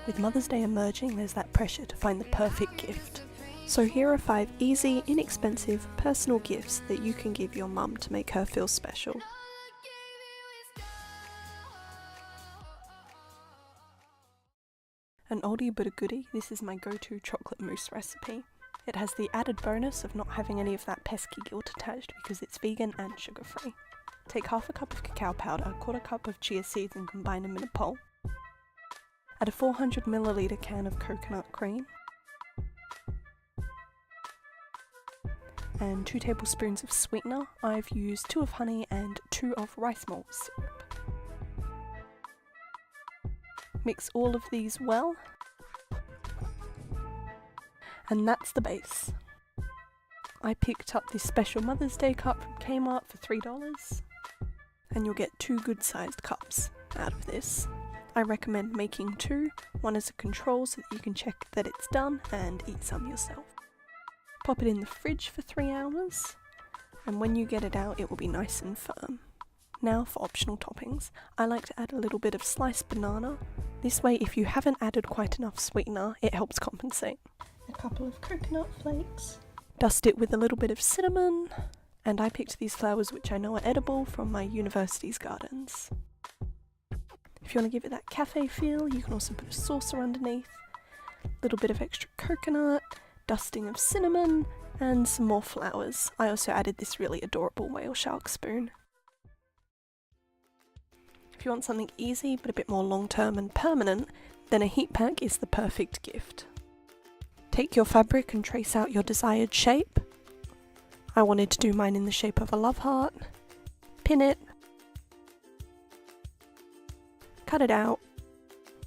With Mother's Day emerging, there's that pressure to find the perfect gift. So here are 5 easy, inexpensive, personal gifts that you can give your mum to make her feel special. An oldie but a goodie, this is my go-to chocolate mousse recipe. It has the added bonus of not having any of that pesky guilt attached because it's vegan and sugar-free. Take half a cup of cacao powder, 1/4 cup of chia seeds and combine them in a bowl. Add a 400ml can of coconut cream and 2 tablespoons of sweetener. I've used 2 of honey and 2 of rice malt syrup. Mix all of these well, and that's the base. I picked up this special Mother's Day cup from Kmart for $3, and you'll get 2 good sized cups out of this. I recommend making 2, one as a control so that you can check that it's done and eat some yourself. Pop it in the fridge for 3 hours, and when you get it out it will be nice and firm. Now for optional toppings. I like to add a little bit of sliced banana. This way, if you haven't added quite enough sweetener, it helps compensate. A couple of coconut flakes. Dust it with a little bit of cinnamon, and I picked these flowers which I know are edible from my university's gardens. If you want to give it that cafe feel, you can also put a saucer underneath, a little bit of extra coconut, dusting of cinnamon, and some more flowers. I also added this really adorable whale shark spoon. If you want something easy but a bit more long-term and permanent, then a heat pack is the perfect gift. Take your fabric and trace out your desired shape. I wanted to do mine in the shape of a love heart. Pin it. Cut it out.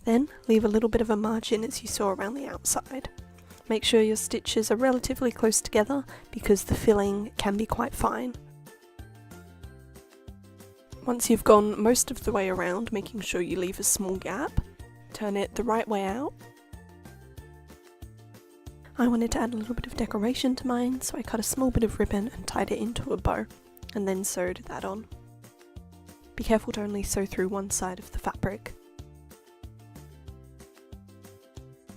Then leave a little bit of a margin as you saw around the outside. Make sure your stitches are relatively close together because the filling can be quite fine. Once you've gone most of the way around, making sure you leave a small gap, turn it the right way out. I wanted to add a little bit of decoration to mine, so I cut a small bit of ribbon and tied it into a bow, and then sewed that on. Be careful to only sew through one side of the fabric.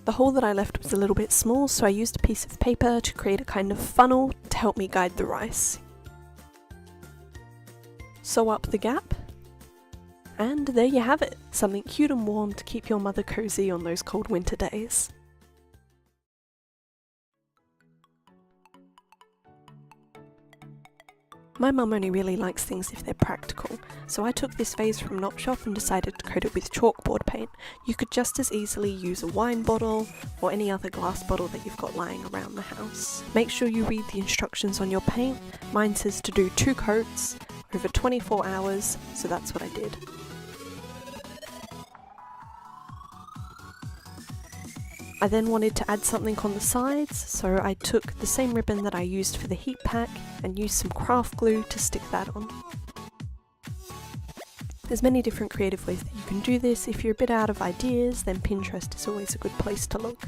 The hole that I left was a little bit small, so I used a piece of paper to create a kind of funnel to help me guide the rice. Sew up the gap, and there you have it, something cute and warm to keep your mother cozy on those cold winter days. My mum only really likes things if they're practical, so I took this vase from Nopshop and decided to coat it with chalkboard paint. You could just as easily use a wine bottle or any other glass bottle that you've got lying around the house. Make sure you read the instructions on your paint. Mine says to do 2 coats over 24 hours, so that's what I did. I then wanted to add something on the sides, so I took the same ribbon that I used for the heat pack and used some craft glue to stick that on. There's many different creative ways that you can do this. If you're a bit out of ideas, then Pinterest is always a good place to look.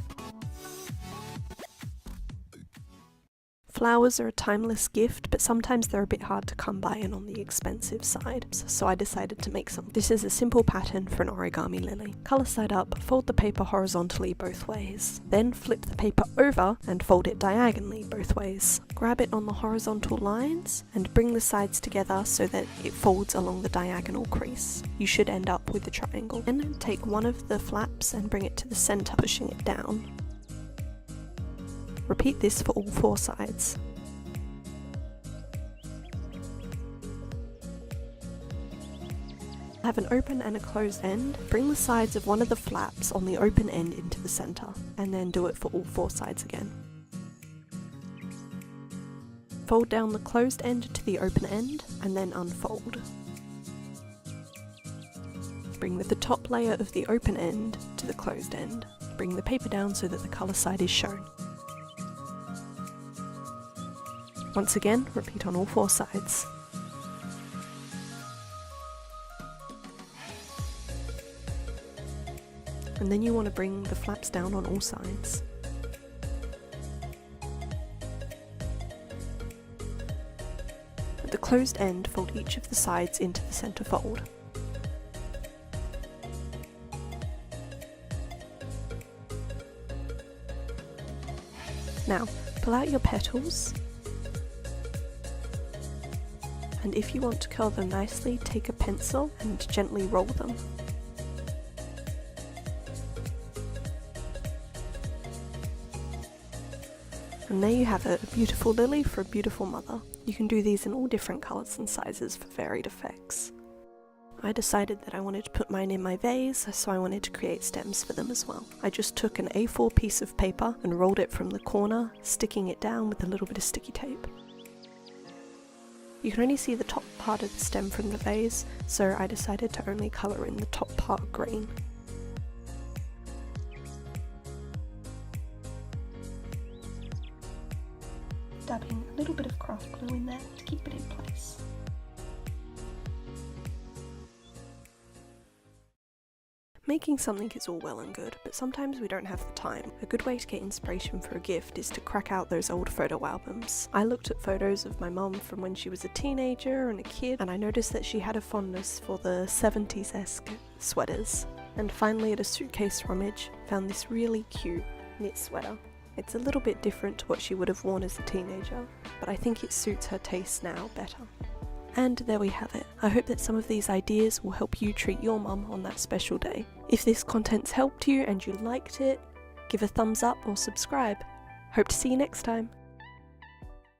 Flowers are a timeless gift, but sometimes they're a bit hard to come by and on the expensive side, so I decided to make some. This is a simple pattern for an origami lily. Colour side up, fold the paper horizontally both ways. Then flip the paper over and fold it diagonally both ways. Grab it on the horizontal lines and bring the sides together so that it folds along the diagonal crease. You should end up with a triangle. Then take one of the flaps and bring it to the centre, pushing it down. Repeat this for all 4 sides. Have an open and a closed end. Bring the sides of one of the flaps on the open end into the centre, and then do it for all 4 sides again. Fold down the closed end to the open end, and then unfold. Bring the top layer of the open end to the closed end. Bring the paper down so that the colour side is shown. Once again, repeat on all 4 sides. And then you want to bring the flaps down on all sides. At the closed end, fold each of the sides into the centre fold. Now, pull out your petals, and if you want to curl them nicely, take a pencil and gently roll them. And there you have it, a beautiful lily for a beautiful mother. You can do these in all different colours and sizes for varied effects. I decided that I wanted to put mine in my vase, so I wanted to create stems for them as well. I just took an A4 piece of paper and rolled it from the corner, sticking it down with a little bit of sticky tape. You can only see the top part of the stem from the vase, so I decided to only colour in the top part green. Dabbing a little bit of craft glue in there to keep it in place. Making something is all well and good, but sometimes we don't have the time. A good way to get inspiration for a gift is to crack out those old photo albums. I looked at photos of my mum from when she was a teenager and a kid, and I noticed that she had a fondness for the 70s-esque sweaters. And finally, at a suitcase rummage, found this really cute knit sweater. It's a little bit different to what she would have worn as a teenager, but I think it suits her taste now better. And there we have it. I hope that some of these ideas will help you treat your mum on that special day. If this content's helped you and you liked it, give a thumbs up or subscribe. Hope to see you next time.